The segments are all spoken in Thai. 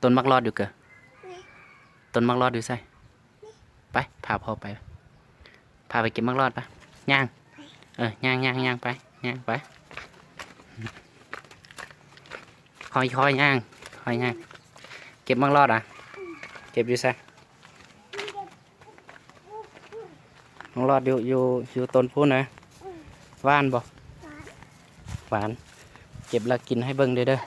ต้นมักรอดอยู่เกอต้นมักรอดอยู่ใส่ไปพาพ่อไปพาไปเก็บมักรอดปะย่างย่างไปย่างไปคอยย่างเก็บมักรอดอ่ะเก็บอยู่ใส่มักรอดอยู่ต้นพูนนะหวานบ่หวานเก็บแล้วกินให้เบิ่งเด้อ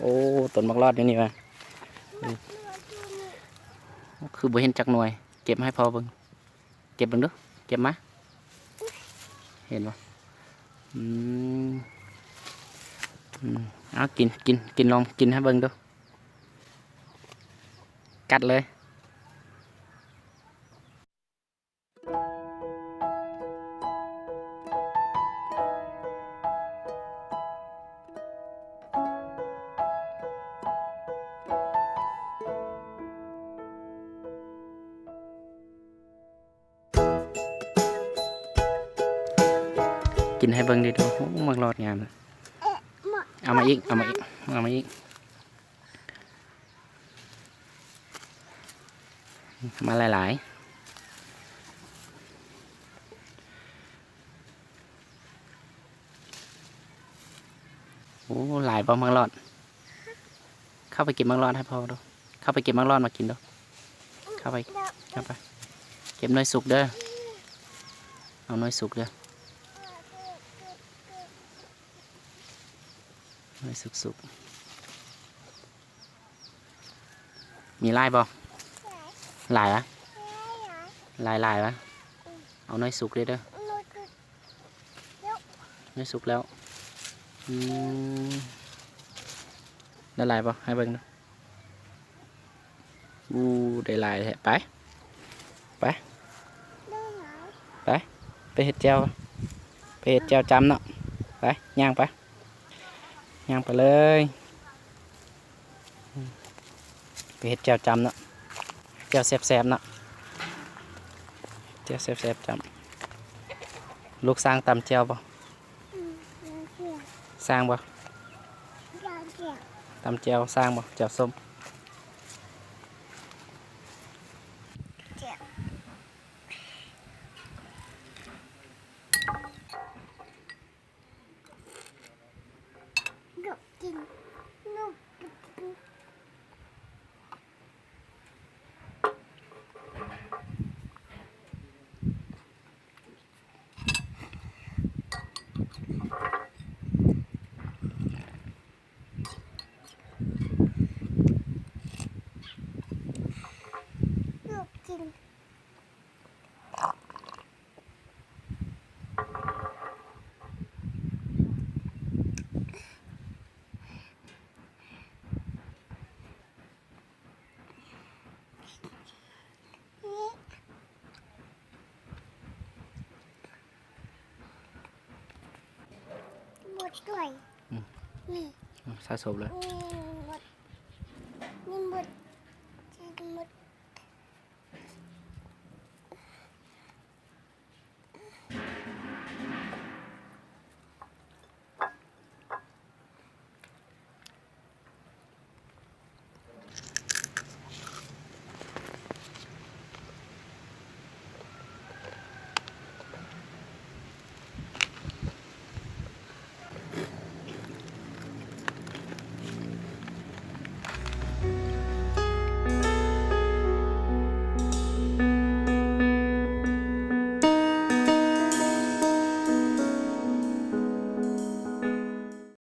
โอ้ต้นมักรอดอยู่นี่วะคือบ่เห็นจักหน่วยเก็บให้พอเบิ่งเก็บเบิ่งดูเก็บมาเห็นบ่เอากินลองกินให้เบิ่งดูกัดเลยกินให้เบิ่งดีดูมักรอดงามเลยเอามาอีกมาหลายๆโอ้หลายบ่มักรอดเข้าไปเก็บมักรอดให้พ่อดูเข้าไปเก็บมักรอดมากินดูเข้าไปเก็บน้อยสุกเด้อเอาน้อยสุกเด้อน้อยสุกมีลายบ่ลายอะลายวะเอาน้อยสุกเลยเด้อน้อยสุกแล้วได้ลายบ่ให้เบิ่งดูได้ลายแท้ไปเห็ดแจวจำเนาะไปย่างไปเลยไปเห็ดแจวจำเนาะแจวแซ่บๆเนาะแจวแซ่บๆจำลูกสร้างตำแจวบ่สร้างบ่ตำแจวสร้างบ่แจวส้มสะสมเลย